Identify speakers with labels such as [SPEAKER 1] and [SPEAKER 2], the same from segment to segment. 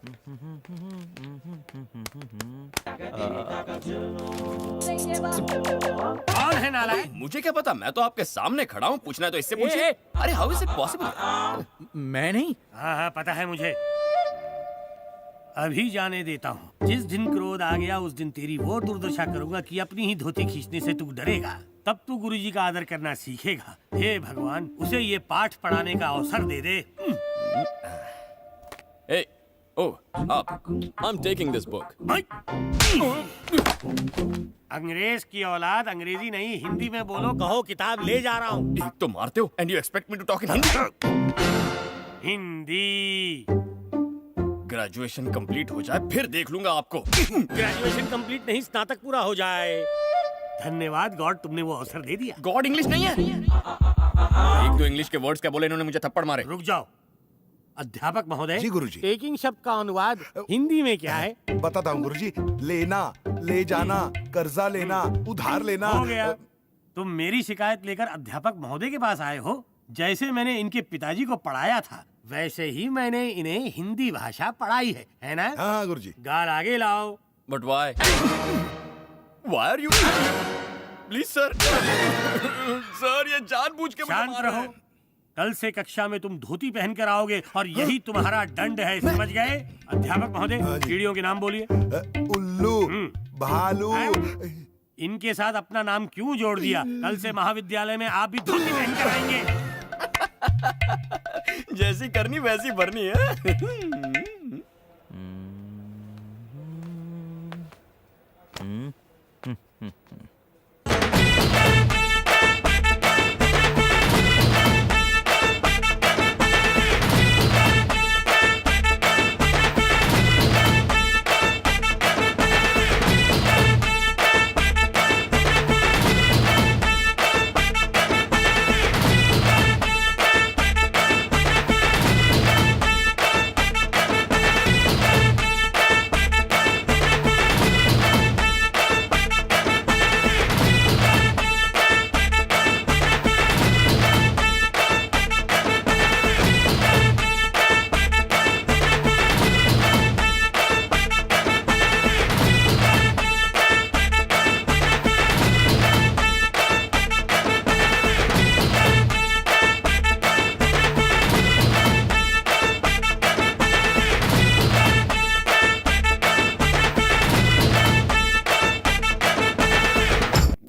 [SPEAKER 1] कौन है नालायक?
[SPEAKER 2] मुझे क्या पता, मैं तो आपके सामने खड़ा हूँ। पूछना है तो इससे पूछिए। अरे हाउ इज इट पॉसिबल?
[SPEAKER 3] मैं नहीं।
[SPEAKER 1] हाँ पता है मुझे। अभी जाने देता हूँ। जिस दिन क्रोध आ गया उस दिन तेरी वो दुर्दशा करूंगा कि अपनी ही धोती खींचने से तू डरेगा। तब तू गुरुजी का आदर करना सीखेगा। हे भगवान, उसे ये पाठ पढ़ाने का अवसर दे दे।
[SPEAKER 2] Hey, oh, up. I'm taking this book.
[SPEAKER 1] अंग्रेज की औलाद, अंग्रेजी नहीं हिंदी में बोलो। कहो किताब ले जा रहा हूँ।
[SPEAKER 2] एक तो मारते हो and you expect me to talk in Hindi?
[SPEAKER 1] Hindi.
[SPEAKER 2] Graduation complete हो जाए फिर देख लूंगा आपको।
[SPEAKER 1] ग्रेजुएशन कंप्लीट नहीं, स्नातक पूरा हो जाए। धन्यवाद गॉड, तुमने वो अवसर दे दिया।
[SPEAKER 2] गॉड इंग्लिश नहीं है? एक दो इंग्लिश के वर्ड्स क्या बोले इन्होंने, मुझे थप्पड़ मारे।
[SPEAKER 1] रुक जाओ। अध्यापक महोदय।
[SPEAKER 4] जी गुरुजी।
[SPEAKER 1] टेकिंग शब्द का अनुवाद हिंदी में क्या है?
[SPEAKER 4] बताता हूँ गुरुजी। लेना, ले जाना, कर्जा लेना, उधार लेना।
[SPEAKER 1] हो गया। तुम मेरी शिकायत लेकर अध्यापक महोदय के पास आए हो। जैसे मैंने इनके पिताजी को पढ़ाया था वैसे ही मैंने इन्हें हिंदी भाषा पढ़ाई है ना?
[SPEAKER 4] हाँ गुरुजी।
[SPEAKER 1] गाल आगे लाओ।
[SPEAKER 2] But why? Why are you? Please sir. Sir ये जानबूझ के मुझे
[SPEAKER 1] शांत
[SPEAKER 2] मार रहे
[SPEAKER 1] रहो।
[SPEAKER 2] हैं।
[SPEAKER 1] कल से कक्षा में तुम धोती पहन कर आओगे और यही तुम्हारा दंड है, समझ गए? अध्यापक महोदय, कीड़ियों के नाम बोलिए।
[SPEAKER 4] उल्लू, भालू।
[SPEAKER 1] इनके साथ अपना नाम क्यों जोड़ दिया? कल से महाविद्यालय में आप भी धोती पहन कर आएंगे।
[SPEAKER 2] जैसी करनी वैसी भरनी है।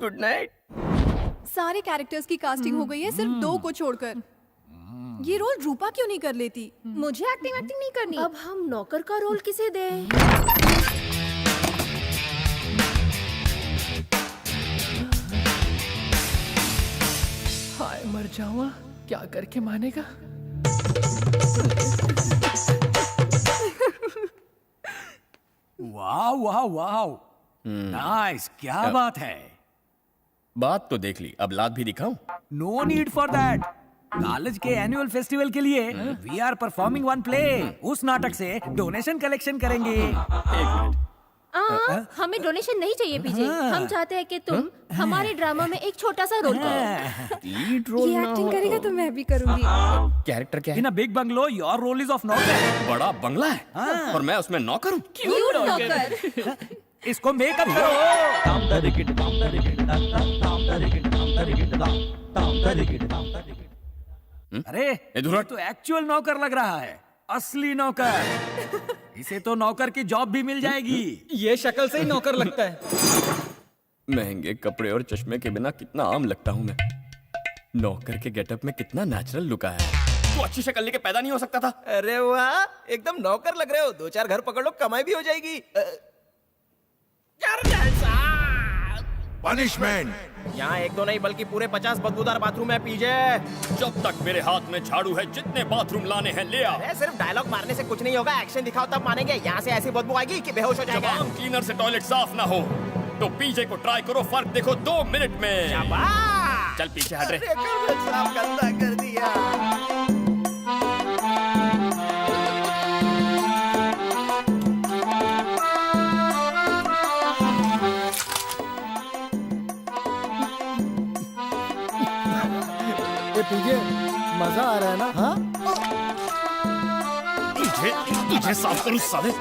[SPEAKER 2] Good night.
[SPEAKER 5] सारे कैरेक्टर्स की कास्टिंग हो गई है, सिर्फ 2 को छोड़कर। ये रोल रूपा क्यों नहीं कर लेती?
[SPEAKER 6] मुझे एक्टिंग नहीं करनी। अब हम नौकर का रोल किसे दें?
[SPEAKER 3] हाय मर जाऊँ, क्या करके मानेगा?
[SPEAKER 1] वाह वाह वाह, नाइस, क्या बात है।
[SPEAKER 2] बात तो देख ली, अब लात भी दिखाऊं?
[SPEAKER 3] No need for that. College के एनुअल फेस्टिवल के लिए we are performing one play. उस नाटक से डोनेशन कलेक्शन करेंगे।
[SPEAKER 2] एक मिनट।
[SPEAKER 6] हमें डोनेशन नहीं चाहिए पीजे। हम चाहते हैं कि तुम हमारे ड्रामा में एक छोटा सा रोल करो।
[SPEAKER 2] लीड रोल
[SPEAKER 5] ये
[SPEAKER 2] ना
[SPEAKER 5] एक्टिंग
[SPEAKER 2] हो
[SPEAKER 5] करेगा तो मैं भी करूंगी।
[SPEAKER 2] कैरेक्टर क्या है?
[SPEAKER 3] In a big bungalow your role is of naukar.
[SPEAKER 2] बड़ा बंगला है और मैं उसमें नौकर हूँ।
[SPEAKER 5] क्यों नौकर?
[SPEAKER 3] इसको मेकअप करो। अरे ये तो एक्चुअल नौकर लग रहा है, असली नौकर। इसे तो नौकर की जॉब भी मिल जाएगी।
[SPEAKER 7] ये शक्ल से ही नौकर लगता है।
[SPEAKER 2] महंगे कपड़े और चश्मे के बिना कितना आम लगता हूँ मैं। नौकर के गेटअप में कितना नेचुरल लुक आया है। तो अच्छी शक्ल लेके पैदा नहीं हो सकता था?
[SPEAKER 7] अरे वाह, एकदम नौकर लग रहे हो। 2-4 घर पकड़ लो, कमाई भी हो जाएगी।
[SPEAKER 4] पनिशमेंट।
[SPEAKER 7] यहाँ 1-2 नहीं बल्कि पूरे 50 बदबूदार बाथरूम है पीजे।
[SPEAKER 2] जब तक मेरे हाथ में झाड़ू है जितने बाथरूम लाने हैं ले आ।
[SPEAKER 7] अरे सिर्फ डायलॉग मारने से कुछ नहीं होगा, एक्शन दिखाओ तब मानेंगे। यहाँ से ऐसी बदबू आएगी कि बेहोश हो
[SPEAKER 2] जब
[SPEAKER 7] जाएगा।
[SPEAKER 2] आम क्लीनर से टॉयलेट साफ ना हो तो पीजे को ट्राई करो, फर्क देखो 2 मिनट में।
[SPEAKER 7] शाबाश।
[SPEAKER 2] चल पीछे हट रे।
[SPEAKER 7] साफ गंदा कर दिया।
[SPEAKER 8] पीजे, मजा आ रहा है ना? हाँ?
[SPEAKER 2] तुझे साफ करूं साले।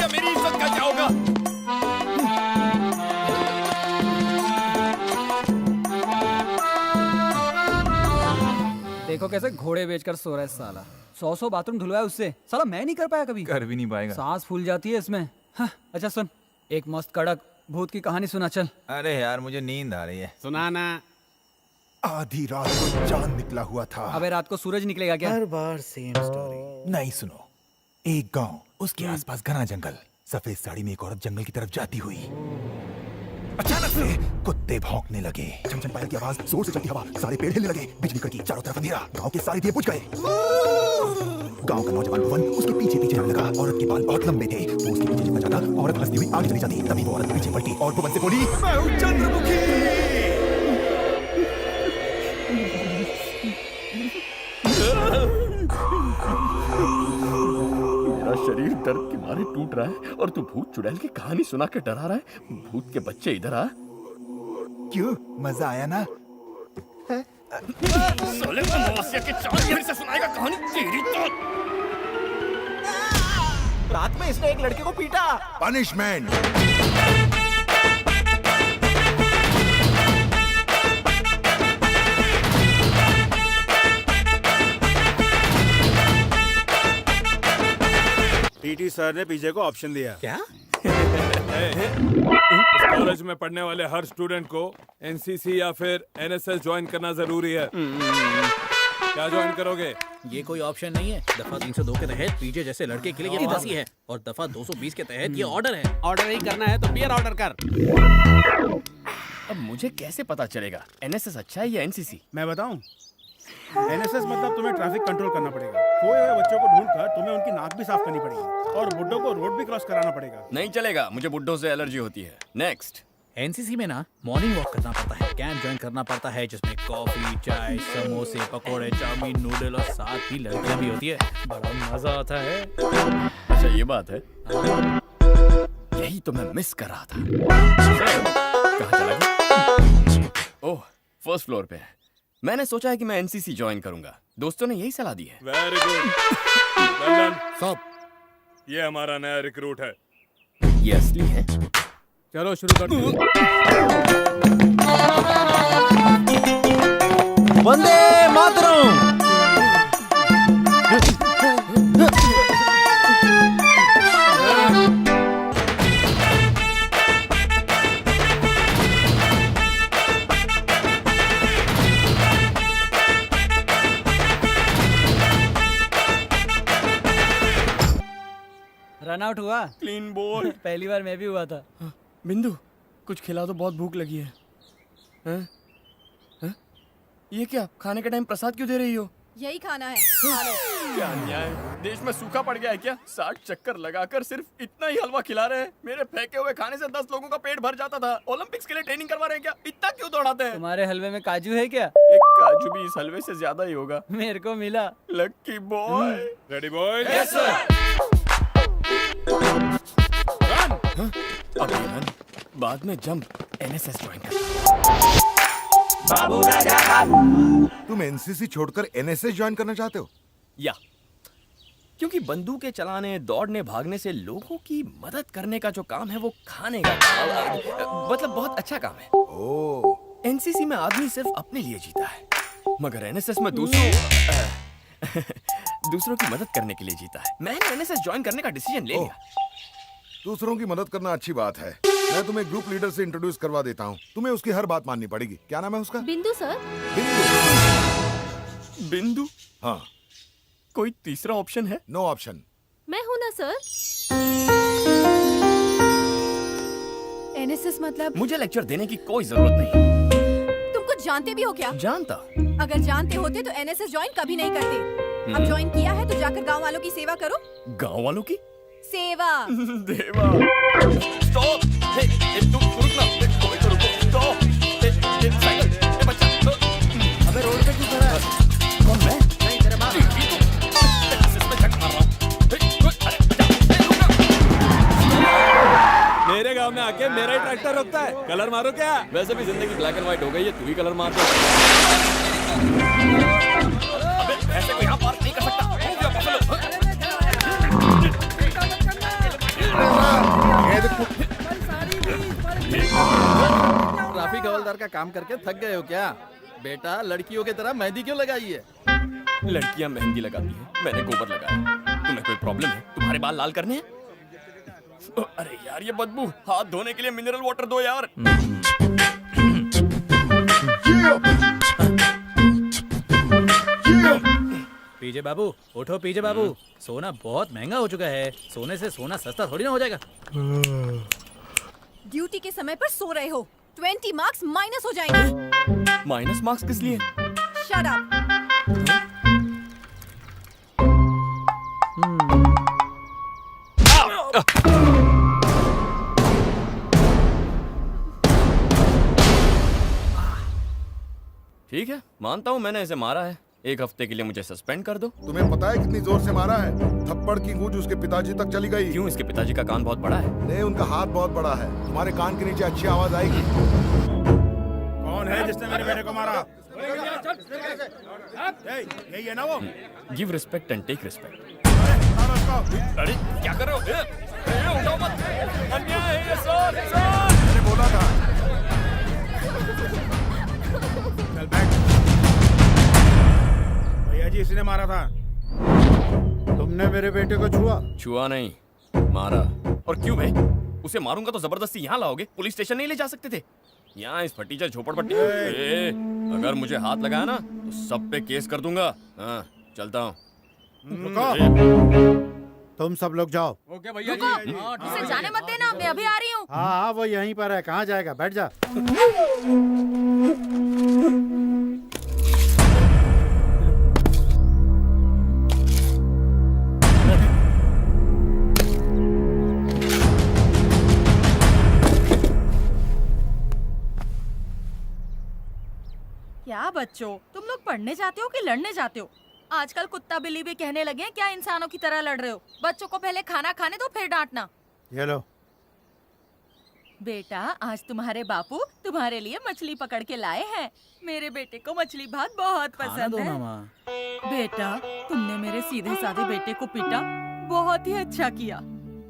[SPEAKER 2] मेरी इज्जत का क्या होगा?
[SPEAKER 3] देखो कैसे घोड़े बेचकर सो रहा है साला। 100 बाथरूम धुलवाया उससे, साला मैं नहीं कर पाया कभी।
[SPEAKER 8] कर भी नहीं पाएगा।
[SPEAKER 3] सांस फूल जाती है इसमें। हाँ, अच्छा सुन, एक मस्त कड़क भूत की कहानी सुना चल।
[SPEAKER 8] अरे यार मुझे नींद आ रही है।
[SPEAKER 9] सुनाना।
[SPEAKER 4] आधी रात को चांद निकला हुआ था।
[SPEAKER 3] अबे रात को सूरज निकलेगा क्या?
[SPEAKER 9] हर बार सेम स्टोरी।
[SPEAKER 4] नहीं सुनो, एक गांव, उसके आसपास घना जंगल। सफेद साड़ी में एक औरत जंगल की तरफ जाती हुई अचानक से कुत्ते भौंकने लगे। चमचम पायल की आवाज, जोर से चलती हवा, सारे पेड़ हिलने लगे, बिजली कड़की, चारों तरफ अंधेरा। गांव के सारे दिए बुझ गए। गांव का नौजवान भुवन उसके पीछे पीछे जाने लगा। औरत के बाल बहुत लंबे थे, वो उसके पीछे जितना जाता औरत हंसती हुई आगे चली जाती। तभी वो औरत पीछे पलटी और भुवन से बोली, मैं हूं चंद्रमुखी।
[SPEAKER 2] मेरा शरीर दर्द के मारे टूट रहा है और तू भूत चुड़ैल की कहानी सुना के डरा रहा है। भूत के बच्चे इधर आ।
[SPEAKER 4] क्यों, मजा आया ना?
[SPEAKER 2] साले अमावस्या के चांद फिर से सुनाएगा कहानी तेरी तो।
[SPEAKER 7] रात में इसने एक लड़के को पीटा।
[SPEAKER 4] पनिशमेंट।
[SPEAKER 9] पीटी सर ने पीजे को ऑप्शन दिया।
[SPEAKER 7] क्या?
[SPEAKER 10] कॉलेज में पढ़ने वाले हर स्टूडेंट को एनसीसी या फिर एनएसएस ज्वाइन करना जरूरी है। क्या ज्वाइन करोगे?
[SPEAKER 9] ये कोई ऑप्शन नहीं है। दफा 302 के तहत पीजे जैसे लड़के के लिए ये फांसी है और दफा 220 के तहत ये ऑर्डर है। ऑर्डर ही करना है तो बियर ऑर्डर कर।
[SPEAKER 2] अब मुझे कैसे पता चलेगा एनएसएस अच्छा है या एनसीसी?
[SPEAKER 9] मैं बताऊं, एनएसएस मतलब तुम्हें ट्रैफिक कंट्रोल करना पड़ेगा। खोए हुए बच्चों को ढूंढकर तुम्हें उनकी नाक भी साफ करनी पड़ेगी और बुड्ढों को रोड भी क्रॉस कराना पड़ेगा।
[SPEAKER 2] नहीं चलेगा, मुझे बुड्ढों से एलर्जी होती है। नेक्स्ट।
[SPEAKER 9] एनसीसी में ना मॉर्निंग वॉक करना पड़ता है, कैंप ज्वाइन करना पड़ता है जिसमें कॉफी, चाय, समोसे, पकोड़े, चाउमीन, नूडल और साथ ही लड़कियां भी होती है। बड़ा मजा आता है।
[SPEAKER 2] अच्छा ये बात है, यही तो मैं मिस कर रहा था। कहाँ चला गया? ओह, फर्स्ट फ्लोर पे है। मैंने सोचा है कि मैं एनसीसी ज्वाइन करूंगा। दोस्तों ने यही सलाह दी है।
[SPEAKER 10] Very good. सब ये हमारा नया रिक्रूट है।
[SPEAKER 2] ये असली है।
[SPEAKER 10] चलो शुरू करते हैं।
[SPEAKER 7] वंदे मातरम।
[SPEAKER 3] रन आउट हुआ।
[SPEAKER 2] Clean ball.
[SPEAKER 3] पहली बार मैं भी हुआ था।
[SPEAKER 2] बिंदु, कुछ खिला दो, बहुत भूख लगी है। हैं? हैं? ये क्या, खाने के टाइम प्रसाद क्यों दे रही हो?
[SPEAKER 5] यही खाना है, खा लो।
[SPEAKER 2] क्या अन्याय है? देश में सूखा पड़ गया है क्या? 60 चक्कर लगाकर सिर्फ इतना ही हलवा खिला रहे हैं। मेरे फेंके हुए खाने से 10 लोगों का पेट भर जाता था। ओलंपिक्स के लिए ट्रेनिंग करवा रहे हैं क्या? इतना क्यों दौड़ाते हैं?
[SPEAKER 3] तुम्हारे हलवे में काजू है क्या?
[SPEAKER 2] एक काजू भी इस हलवे से ज्यादा ही होगा।
[SPEAKER 3] मेरे को मिला।
[SPEAKER 2] Lucky boy.
[SPEAKER 10] Ready boy?
[SPEAKER 2] Yes sir. अभी रन, बाद में जंप। एनएसएस ज्वाइन कर।
[SPEAKER 4] तुम एनसीसी छोड़कर एनएसएस ज्वाइन करना चाहते हो?
[SPEAKER 2] या क्योंकि बंदूकें चलाने, दौड़ने, भागने से लोगों की मदद करने का जो काम है वो खाने का मतलब बहुत अच्छा काम है।
[SPEAKER 4] ओह,
[SPEAKER 2] एनसीसी में आदमी सिर्फ अपने लिए जीता है, मगर एनएसएस में दूसरों की मदद करने के लिए जीता है। मैंने एनएसएस ज्वाइन करने का डिसीजन ले लिया।
[SPEAKER 4] दूसरों की मदद करना अच्छी बात है। मैं तुम्हें ग्रुप लीडर से इंट्रोड्यूस करवा देता हूँ। तुम्हें उसकी हर बात माननी पड़ेगी। क्या नाम है उसका?
[SPEAKER 6] बिंदु सर।
[SPEAKER 2] बिंदु?
[SPEAKER 4] हाँ।
[SPEAKER 2] कोई तीसरा ऑप्शन है?
[SPEAKER 4] No option.
[SPEAKER 6] मैं हूं ना सर।
[SPEAKER 5] एनएसएस मतलब?
[SPEAKER 2] मुझे लेक्चर देने की कोई जरूरत नहीं।
[SPEAKER 5] तुम कुछ जानते भी हो क्या?
[SPEAKER 2] जानता।
[SPEAKER 5] अगर जानते होते तो एनएसएस ज्वाइन कभी नहीं करते। अब ज्वाइन किया है तो जाकर गांव वालों की सेवा करो।
[SPEAKER 2] गांव वालों की
[SPEAKER 5] सेवा।
[SPEAKER 2] देवा। स्टॉप। तू रुक ना। कोई तो रुको। स्टॉप। साइकिल।
[SPEAKER 10] कलर मारो क्या?
[SPEAKER 2] वैसे भी जिंदगी ब्लैक एंड व्हाइट हो गई है, तू ही कलर मार दे। अबे ऐसे को यहाँ पार्क नहीं कर सकता। हो गया बफलो।
[SPEAKER 9] ट्रैफिक हवलदार का काम करके थक गए हो क्या? बेटा लड़कियों की तरह मेहंदी क्यों लगाई है?
[SPEAKER 2] लड़कियां मेहंदी लगाती हैं, मैंने गोबर लगाया। तुम्हें कोई प्रॉब्लम है? तुम्हारे बाल लाल करने हैं? अरे यार ये बदबू, हाथ धोने के लिए मिनरल वाटर दो यार।
[SPEAKER 9] पीजे बाबू उठो, पीजे बाबू सोना बहुत महंगा हो चुका है। सोने से सोना सस्ता थोड़ी ना हो जाएगा।
[SPEAKER 5] ड्यूटी के समय पर सो रहे हो, 20 मार्क्स माइनस हो जाएंगे।
[SPEAKER 2] माइनस मार्क्स किस लिए?
[SPEAKER 5] Shut up.
[SPEAKER 2] ठीक है, मानता हूँ मैंने इसे मारा है। 1 हफ्ते के लिए मुझे सस्पेंड कर दो।
[SPEAKER 11] तुम्हें पता है कितनी जोर से मारा है? थप्पड़ की गूंज उसके पिताजी तक चली गई।
[SPEAKER 2] क्यों, इसके पिताजी का कान बहुत बड़ा है?
[SPEAKER 11] नहीं, उनका हाथ बहुत बड़ा है। तुम्हारे कान के नीचे अच्छी आवाज आएगी।
[SPEAKER 8] कौन है जिसने मेरे बेटे को मारा? यही है ना वो?
[SPEAKER 2] Give respect and take respect. अरे क्या कर रहे हो? उठाओ मत। अन्याय है ये सर।
[SPEAKER 11] मैंने बोला था।
[SPEAKER 8] चल बैठ। भैया जी इसने मारा था।
[SPEAKER 11] तुमने मेरे बेटे को छुआ?
[SPEAKER 2] छुआ नहीं, मारा। और क्यों भाई? उसे मारूंगा तो जबरदस्ती यहाँ लाओगे? पुलिस स्टेशन नहीं ले जा सकते थे? यहाँ इस फटीचर झोपड़पट्टी। अगर मुझे हाथ लगाया ना तो सब पे केस कर दूंगा। हाँ, चलता हूँ।
[SPEAKER 11] तुम सब लोग जाओ।
[SPEAKER 10] ओके भैया
[SPEAKER 6] रुको, इसे जाने मत देना, मैं अभी आ रही हूँ।
[SPEAKER 11] हाँ, वो यहीं पर है। कहाँ जाएगा? बैठ जा।
[SPEAKER 6] क्या बच्चों, तुम लोग पढ़ने जाते हो कि लड़ने जाते हो? आजकल कुत्ता बिल्ली भी कहने लगे हैं, क्या इंसानों की तरह लड़ रहे हो? बच्चों को पहले खाना खाने दो, फिर डांटना।
[SPEAKER 11] ये लो।
[SPEAKER 6] बेटा, आज तुम्हारे बापू तुम्हारे लिए मछली पकड़ के लाए हैं। मेरे बेटे को मछली भात बहुत
[SPEAKER 9] खाना
[SPEAKER 6] पसंद
[SPEAKER 9] दो
[SPEAKER 6] है।
[SPEAKER 9] ना माँ।
[SPEAKER 6] बेटा, तुमने मेरे सीधे साधे बेटे को पीटा, बहुत ही अच्छा किया।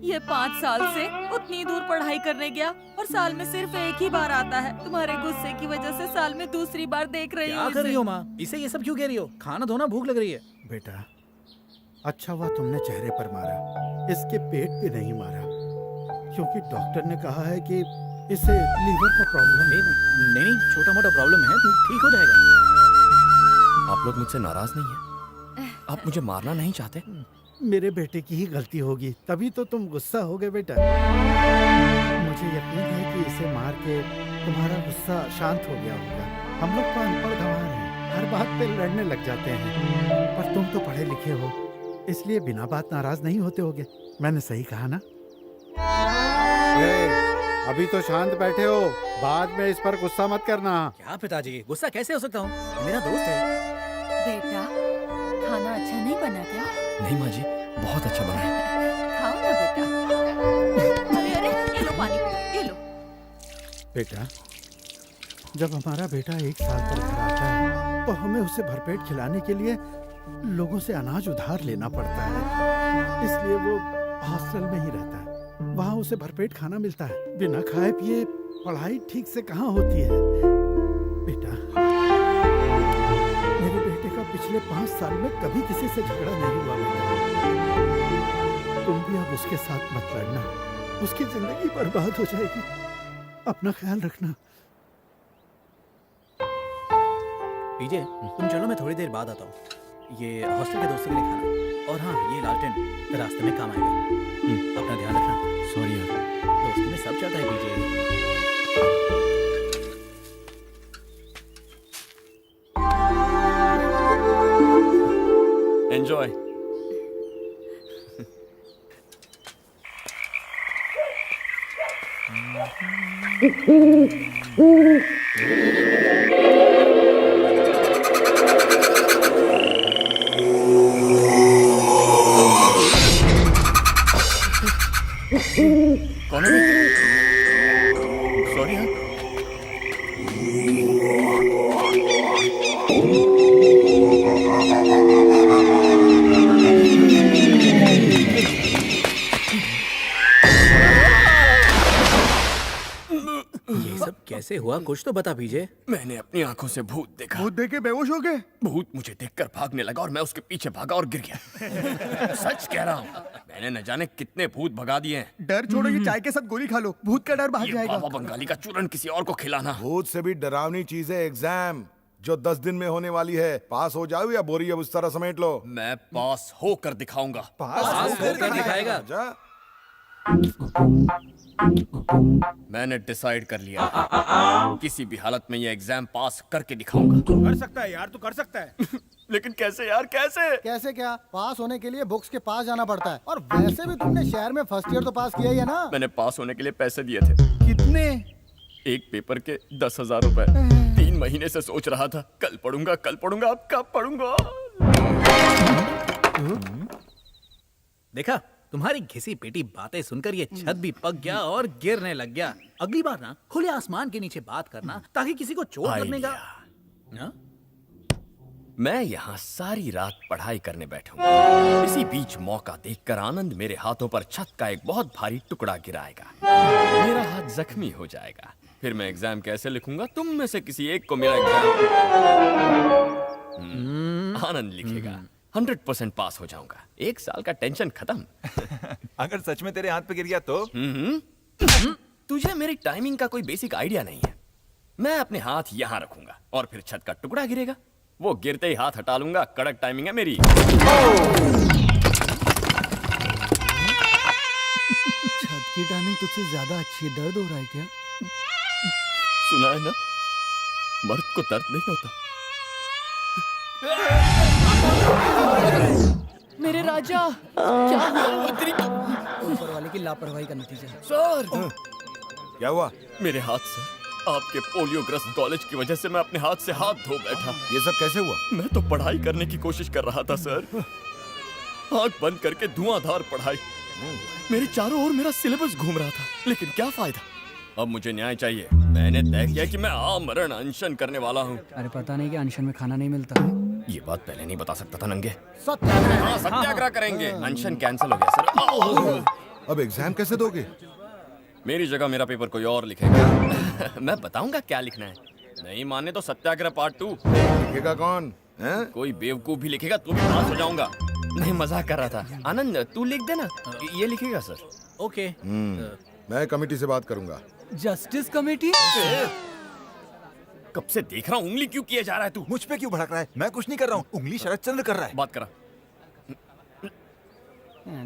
[SPEAKER 6] ये 5 साल से उतनी दूर पढ़ाई करने गया और साल में सिर्फ 1 ही बार आता है। तुम्हारे गुस्से की वजह से साल में दूसरी बार देख रही
[SPEAKER 9] क्या
[SPEAKER 6] हूँ
[SPEAKER 9] कर रही हो माँ? इसे ये सब क्यों कह रही हो? खाना धोना, भूख लग रही है।
[SPEAKER 11] बेटा, अच्छा हुआ तुमने चेहरे पर मारा, इसके पेट पे नहीं मारा, क्योंकि डॉक्टर ने कहा है कि इसे लीवर का प्रॉब्लम है।
[SPEAKER 9] नहीं, छोटा मोटा प्रॉब्लम है, ठीक हो जाएगा।
[SPEAKER 2] आप लोग मुझसे नाराज नहीं हैं? आप मुझे मारना नहीं चाहते?
[SPEAKER 11] मेरे बेटे की ही गलती होगी, तभी तो तुम गुस्सा हो गए बेटा। मुझे यकीन है कि इसे मार के तुम्हारा गुस्सा शांत हो गया होगा। हम लोग तो अनपढ़ गंवार हैं, हर बात पे लड़ने लग जाते हैं, पर तुम तो पढ़े लिखे हो, इसलिए बिना बात नाराज नहीं होते होगे। मैंने सही कहा ना? अभी तो शांत बैठे हो, बाद में इस पर गुस्सा मत करना।
[SPEAKER 9] क्या पिताजी, गुस्सा कैसे हो सकता हूँ? मेरा दोस्त है।
[SPEAKER 6] बेटा, खाना अच्छा नहीं बना क्या?
[SPEAKER 2] नहीं माँ जी, बहुत अच्छा बना है।
[SPEAKER 6] खाओ ना बेटा। अरे अरे, ये लो पानी पियो, ये लो।
[SPEAKER 11] बेटा, जब हमारा बेटा 1 साल पर घर आता है तो हमें उसे भरपेट खिलाने के लिए लोगों से अनाज उधार लेना पड़ता है, इसलिए वो हॉस्टल में ही रहता है। वहाँ उसे भरपेट खाना मिलता है। बिना खाए पिए पढ़ाई ठीक से कहाँ होती है? बेटा, मेरे बेटे का पिछले 5 साल में कभी किसी से झगड़ा नहीं हुआ बेटा। तुम भी अब उसके साथ मत लड़ना, उसकी जिंदगी बर्बाद हो जाएगी। अपना ख्याल रखना।
[SPEAKER 9] पीजे, तुम चलो, मैं थोड़ी देर बाद आता हूँ। ये हॉस्टल के दोस्तों के लिए खाना, और हाँ, ये लालटेन रास्ते में काम आएगा। अपना ध्यान रखना।
[SPEAKER 2] सॉरी यार,
[SPEAKER 9] दोस्ती में सब चलता है पीजे।
[SPEAKER 2] एंजॉय। कौन है? सॉरी यार,
[SPEAKER 9] कैसे हुआ कुछ तो बता पीजे।
[SPEAKER 2] मैंने अपनी आंखों से भूत देखा।
[SPEAKER 8] भूत देख के बेहोश हो गए?
[SPEAKER 2] भूत मुझे देखकर भागने लगा और मैं उसके पीछे भागा और गिर गया। सच कह रहा हूँ, मैंने न जाने कितने भूत भगा दिए हैं।
[SPEAKER 8] डर छोड़ो, ये चाय के साथ गोली खा लो, भूत का डर भाग
[SPEAKER 2] ये
[SPEAKER 8] जाएगा।
[SPEAKER 2] बाबा बंगाली का चूरन किसी और को खिलाना।
[SPEAKER 12] भूत से भी डरावनी चीज है एग्जाम, जो 10 दिन में होने वाली है। पास हो जाओ या बोरी अब उस तरह समेट लो।
[SPEAKER 2] मैं पास होकर दिखाऊंगा।
[SPEAKER 9] पास होकर दिखाएगा।
[SPEAKER 12] जा।
[SPEAKER 2] मैंने डिसाइड कर लिया, किसी भी हालत में ये एग्जाम पास करके दिखाऊंगा।
[SPEAKER 8] कर सकता है यार, तू कर सकता है।
[SPEAKER 2] लेकिन कैसे यार, कैसे?
[SPEAKER 11] कैसे क्या? पास होने के लिए बुक्स के पास जाना पड़ता है। और वैसे भी तुमने शहर में फर्स्ट ईयर तो पास किया ही है ना।
[SPEAKER 2] मैंने पास होने के लिए पैसे दिए थे।
[SPEAKER 8] कितने?
[SPEAKER 2] एक पेपर के 10,000 रुपए। 3 महीने से सोच रहा था, कल पढ़ूंगा कल पढ़ूंगा, अब कब पढ़ूंगा।
[SPEAKER 9] देखा, तुम्हारी घिसी पिटी बातें सुनकर ये छत भी पक गया और गिरने लग गया। अगली बार ना खुले आसमान के नीचे बात करना, ताकि किसी को चोट लगने का। हाँ?
[SPEAKER 2] मैं यहाँ सारी रात पढ़ाई करने बैठूंगा। इसी बीच मौका देखकर आनंद मेरे हाथों पर छत का एक बहुत भारी टुकड़ा गिराएगा। मेरा हाथ जख्मी हो जाएगा। फिर मैं एग्जाम कैसे लिखूंगा? तुम में से किसी एक को मेरा एग्जाम आनंद लिखेगा। 100% पास हो जाऊंगा। 1 साल का टेंशन खत्म।
[SPEAKER 4] अगर सच में तेरे हाथ पे गिर गया तो?
[SPEAKER 2] तुझे मेरी टाइमिंग का कोई बेसिक आइडिया नहीं है। मैं अपने हाथ यहाँ रखूंगा और फिर छत का टुकड़ा गिरेगा। वो गिरते ही हाथ हटा लूंगा। कड़क टाइमिंग है मेरी।
[SPEAKER 3] छत की टाइमिंग तुझसे ज्यादा अच्छी है। दर्द हो रहा है क्या?
[SPEAKER 2] सुना है ना, मर्द को दर्द नहीं होता।
[SPEAKER 6] मेरे राजा, क्या ऊपर वाले की लापरवाही का नतीजा।
[SPEAKER 2] सर,
[SPEAKER 12] क्या हुआ?
[SPEAKER 2] मेरे हाथ से आपके पोलियोग्रस्त कॉलेज की वजह से मैं अपने हाथ से हाथ धो बैठा।
[SPEAKER 12] ये सब कैसे हुआ?
[SPEAKER 2] मैं तो पढ़ाई करने की कोशिश कर रहा था सर। आंख बंद करके धुआंधार पढ़ाई। मेरे चारों ओर मेरा सिलेबस घूम रहा था, लेकिन क्या फायदा। अब मुझे न्याय चाहिए। मैंने तय किया कि मैं आमरण अनशन करने वाला हूँ।
[SPEAKER 3] अरे पता नहीं कि अनशन में खाना नहीं मिलता।
[SPEAKER 2] ये बात पहले नहीं बता सकता था नंगे।
[SPEAKER 11] सत्याग्रह।
[SPEAKER 2] हाँ, सत्याग्रह करेंगे। अनशन कैंसिल हो गया सर।
[SPEAKER 12] अब एग्जाम कैसे दोगे?
[SPEAKER 2] मेरी जगह मेरा पेपर कोई और लिखेगा। मैं बताऊंगा क्या लिखना है। नहीं माने तो सत्याग्रह पार्ट 2।
[SPEAKER 12] लिखेगा कौन है?
[SPEAKER 2] कोई बेवकूफ भी लिखेगा तो भी पास हो जाऊंगा। नहीं, मजाक कर रहा था। आनंद, तू लिख देना। ये लिखेगा सर।
[SPEAKER 9] ओके।
[SPEAKER 12] मैं कमेटी से बात करूंगा।
[SPEAKER 3] Justice committee?
[SPEAKER 2] कब से देख रहा हूँ, उंगली क्यों किए जा रहा है तू?
[SPEAKER 4] मुझ पे क्यों भड़क रहा है? मैं कुछ नहीं कर रहा हूँ, उंगली शरद चंद्र कर रहा है।
[SPEAKER 2] बात करा।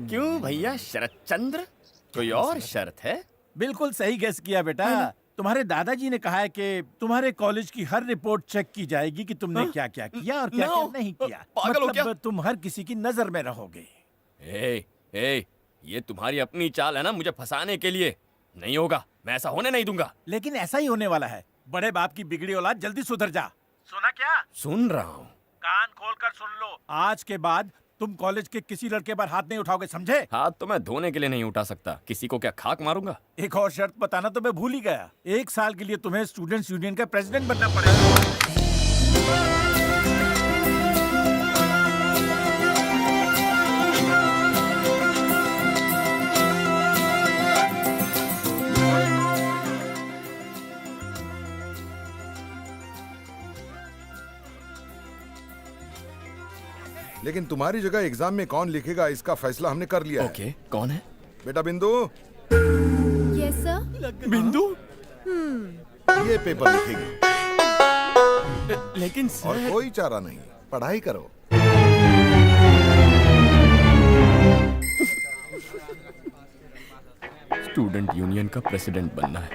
[SPEAKER 2] क्यों भैया, शरद चंद्र? कोई और शर्त है?
[SPEAKER 11] बिल्कुल सही गेस किया बेटा। तुम्हारे दादाजी ने कहा है कि तुम्हारे कॉलेज की हर रिपोर्ट चेक की जाएगी कि तुमने क्या क्या किया और क्या क्या नहीं किया।
[SPEAKER 2] पागल हो क्या?
[SPEAKER 11] मतलब तुम हर किसी की नजर में रहोगे।
[SPEAKER 2] ये तुम्हारी अपनी चाल है ना, मुझे फंसाने के लिए। नहीं होगा, मैं ऐसा होने नहीं दूंगा।
[SPEAKER 11] लेकिन ऐसा ही होने वाला है। बड़े बाप की बिगड़ी औलाद, जल्दी सुधर जा। सुना क्या?
[SPEAKER 2] सुन रहा हूँ।
[SPEAKER 11] कान खोलकर सुन लो। आज के बाद तुम कॉलेज के किसी लड़के पर हाथ नहीं उठाओगे, समझे?
[SPEAKER 2] हाथ तो मैं धोने के लिए नहीं उठा सकता। किसी को क्या खाक मारूंगा?
[SPEAKER 11] एक और शर्त बताना तो मैं भूल ही गया। 1 साल के लिए तुम्हें स्टूडेंट्स यूनियन का प्रेसिडेंट बनना पड़ेगा।
[SPEAKER 12] लेकिन तुम्हारी जगह एग्जाम में कौन लिखेगा इसका फैसला हमने कर लिया है।
[SPEAKER 2] ओके, कौन है?
[SPEAKER 12] बेटा बिंदु।
[SPEAKER 5] Yes sir.
[SPEAKER 2] बिंदु?
[SPEAKER 12] ये पेपर लिखेगी।
[SPEAKER 2] लेकिन
[SPEAKER 12] और कोई चारा नहीं, पढ़ाई करो।
[SPEAKER 2] स्टूडेंट यूनियन का प्रेसिडेंट बनना है।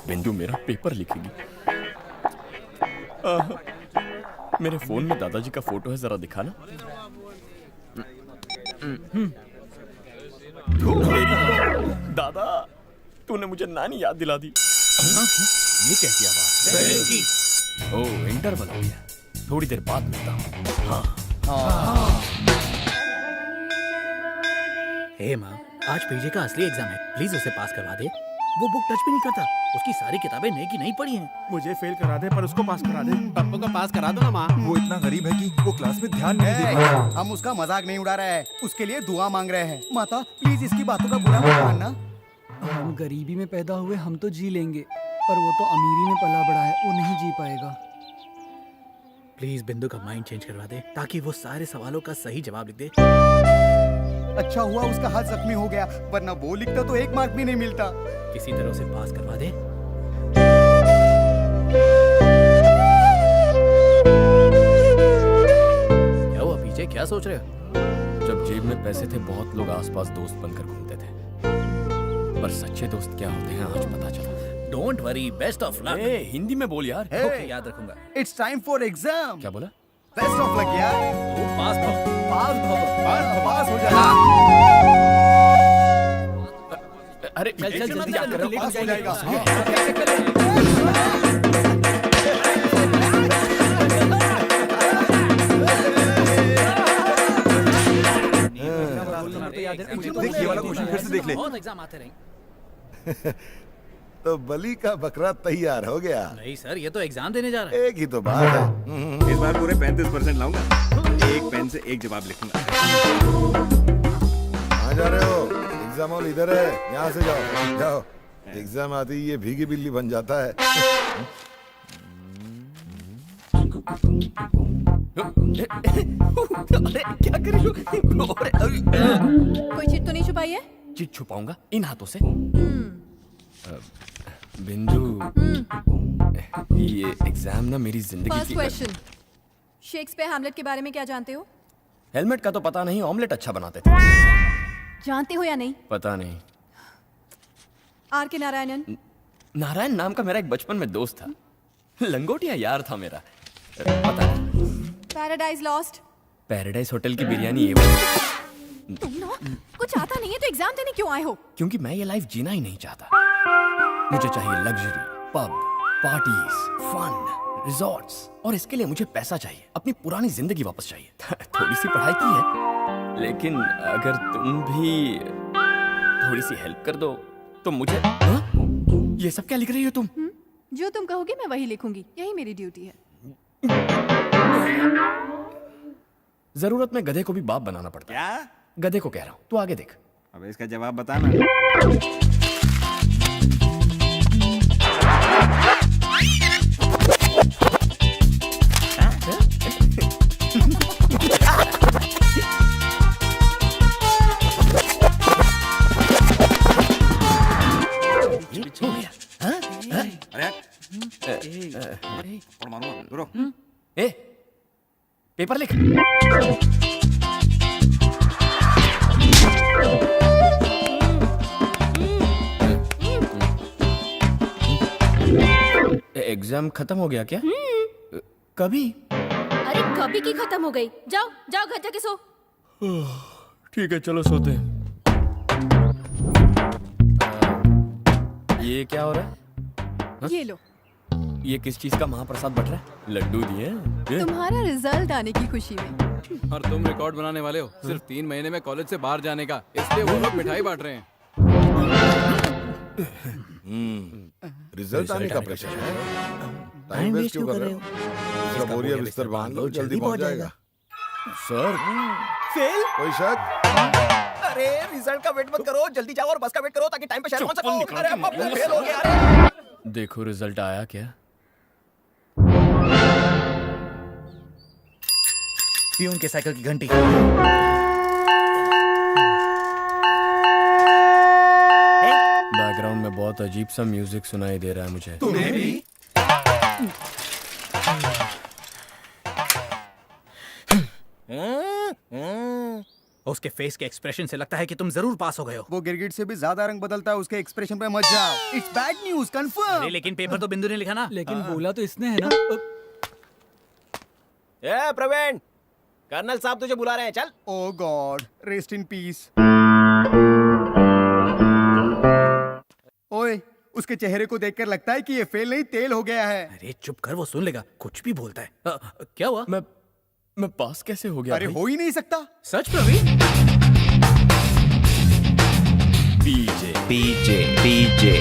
[SPEAKER 2] बिंदु मेरा पेपर लिखेगी। मेरे फोन में दादाजी का फोटो है, जरा दिखाना। दादा, तूने मुझे नानी याद दिला दी। ये कैसी आवाज है? ओह, इंटरवल हो गया। थोड़ी देर बाद मिलता हूँ।
[SPEAKER 9] हे माँ, आज पीजे का असली एग्जाम है, प्लीज उसे पास करवा दे। वो बुक टच भी नहीं करता। उसकी सारी किताबें नई की नहीं पढ़ी हैं।
[SPEAKER 11] मुझे फेल करा दे पर उसको पास करा दे।
[SPEAKER 8] पप्पू को पास करा दो ना माँ।
[SPEAKER 4] वो इतना गरीब है कि वो क्लास में ध्यान नहीं दे पाता।
[SPEAKER 8] हम उसका मजाक नहीं उड़ा रहे हैं, उसके लिए दुआ मांग रहे हैं। माता प्लीज इसकी बातों का बुरा मत मानना।
[SPEAKER 3] हम गरीबी में पैदा हुए, हम तो जी लेंगे,
[SPEAKER 13] पर वो तो अमीरी में पला बड़ा है, वो नहीं जी पाएगा।
[SPEAKER 9] प्लीज बिंदु का माइंड चेंज करवा दे ताकि वो सारे सवालों का सही जवाब लिख दे।
[SPEAKER 13] अच्छा हुआ उसका हाथ जख्मी हो गया, वरना वो लिखता तो 1 मार्क भी नहीं मिलता।
[SPEAKER 9] किसी तरह उसे पास करवा दे। क्या हुआ पीछे, क्या सोच रहे हो?
[SPEAKER 2] जब जेब में पैसे थे बहुत लोग आसपास दोस्त बनकर घूमते थे, पर सच्चे दोस्त क्या होते हैं आज पता चला।
[SPEAKER 9] Don't worry, best of luck.
[SPEAKER 2] Hindi में बोल यार।
[SPEAKER 9] ओके, याद रखूंगा।
[SPEAKER 13] It's time for exam.
[SPEAKER 2] क्या बोला?
[SPEAKER 13] बेस्ट ऑफ लक यार।
[SPEAKER 9] तो पास
[SPEAKER 13] पास हो जाएगा।
[SPEAKER 2] अरे
[SPEAKER 9] चल जल्दी कर, लेट हो
[SPEAKER 13] पास हो जाएगा।
[SPEAKER 12] देख ये वाला क्वेश्चन फिर से देख ले।
[SPEAKER 9] बहुत एग्जाम आते रहेंगे।
[SPEAKER 12] तो बलि का बकरा तैयार हो गया।
[SPEAKER 9] नहीं सर, ये तो एग्जाम देने जा रहा है।
[SPEAKER 12] एक ही तो बात है।
[SPEAKER 8] इस बार पूरे 35% लाऊंगा। एक पेन से एक जवाब लिखूंगा।
[SPEAKER 12] कहाँ जा रहे हो? एग्जाम हॉल इधर है, यहाँ से जाओ। जाओ, एग्जाम आती ही ये भीगी बिल्ली बन जाता है।
[SPEAKER 2] अरे क्या कर रही हो?
[SPEAKER 5] कोई चिट तो नहीं छुपाई है?
[SPEAKER 2] चिट छुपाऊंगा इन हाथों से? बिंदु, ये एग्जाम ना मेरी जिंदगी
[SPEAKER 5] फर्स्ट
[SPEAKER 2] की।
[SPEAKER 5] क्वेश्चन, शेक्सपियर हैमलेट के बारे में क्या जानते हो?
[SPEAKER 2] हेलमेट का तो पता नहीं, ऑमलेट अच्छा बनाते थे।
[SPEAKER 5] जानते हो या नहीं?
[SPEAKER 2] पता नहीं।
[SPEAKER 5] आर के नारायणन।
[SPEAKER 2] नारायण नाम का मेरा एक बचपन में दोस्त था, लंगोटिया यार था मेरा। पता नहीं।
[SPEAKER 5] Paradise lost.
[SPEAKER 2] पैराडाइज होटल की बिरयानी ये
[SPEAKER 5] तुम ना कुछ आता नहीं है तो एग्जाम देने क्यों आए हो?
[SPEAKER 2] क्योंकि मैं ये लाइफ जीना ही नहीं चाहता। मुझे चाहिए luxury, pub, parties, fun, resorts, और इसके लिए मुझे पैसा चाहिए, अपनी पुरानी जिंदगी वापस चाहिए। थोड़ी सी पढ़ाई की है, लेकिन अगर तुम भी थोड़ी सी हेल्प कर दो तो मुझे। ये सब क्या लिख रही हो तुम?
[SPEAKER 5] जो तुम कहोगे मैं वही लिखूंगी, यही मेरी ड्यूटी है।
[SPEAKER 2] जरूरत में गधे को भी बाप बनाना पड़ता है।
[SPEAKER 8] क्या?
[SPEAKER 2] गधे को कह रहा हूँ, तू आगे देख।
[SPEAKER 8] अब इसका जवाब बताना। और मारूंगा, रुको।
[SPEAKER 2] ए, पेपर लिख। एग्जाम खत्म हो गया क्या? कभी?
[SPEAKER 14] अरे कभी की खत्म हो गई। जाओ जाओ घर जाके सो।
[SPEAKER 2] ठीक है चलो सोते हैं। ये क्या हो रहा है?
[SPEAKER 5] ये लो।
[SPEAKER 2] ये किस चीज का महाप्रसाद बट रहा है? लड्डू दिए?
[SPEAKER 5] तुम्हारा रिजल्ट आने की खुशी में।
[SPEAKER 10] और तुम रिकॉर्ड बनाने वाले हो सिर्फ 3 महीने में कॉलेज से बाहर जाने का, इसलिए वो लोग मिठाई बांट रहे हैं।
[SPEAKER 12] रिजल्ट आने का प्रेशर है। टाइम वेस्ट क्यों कर रहे हो? दूसरा बोरिया बिस्तर बांध लो, जल्दी पहुंच जाएगा।
[SPEAKER 2] Sir
[SPEAKER 7] fail?
[SPEAKER 12] कोई शक?
[SPEAKER 7] अरे रिजल्ट का वेट मत करो, जल्दी जाओ और बस का वेट करो ताकि टाइम पे शहर पहुंच सको। अरे अब मैं फेल हो गया। अरे
[SPEAKER 2] देखो रिजल्ट आया क्या?
[SPEAKER 9] पियून के साइकिल की घंटी।
[SPEAKER 2] बैकग्राउंड में बहुत अजीब सा म्यूजिक सुनाई दे रहा है मुझे।
[SPEAKER 12] तुम्हें भी?
[SPEAKER 9] उसके फेस के एक्सप्रेशन से लगता है कि तुम जरूर पास हो गए हो।
[SPEAKER 13] वो गिरगिट से भी ज्यादा रंग बदलता है, उसके एक्सप्रेशन पे मत जाओ। It's bad news confirm.
[SPEAKER 9] लेकिन पेपर तो बिंदु ने लिखा ना।
[SPEAKER 3] लेकिन बोला तो इसने है ना।
[SPEAKER 7] ए प्रवीण, कर्नल साहब तुझे बुला रहे हैं, चल।
[SPEAKER 13] ओह गॉड, रेस्ट इन पीस। ओए, उसके चेहरे को देखकर लगता है कि ये फेल नहीं तेल हो गया है।
[SPEAKER 9] अरे चुप कर, वो सुन लेगा, कुछ भी बोलता है। क्या हुआ?
[SPEAKER 2] मैं पास कैसे हो गया?
[SPEAKER 13] अरे हो ही नहीं सकता।
[SPEAKER 9] सच प्रवीण?
[SPEAKER 2] पीजे
[SPEAKER 7] पीजे पीजे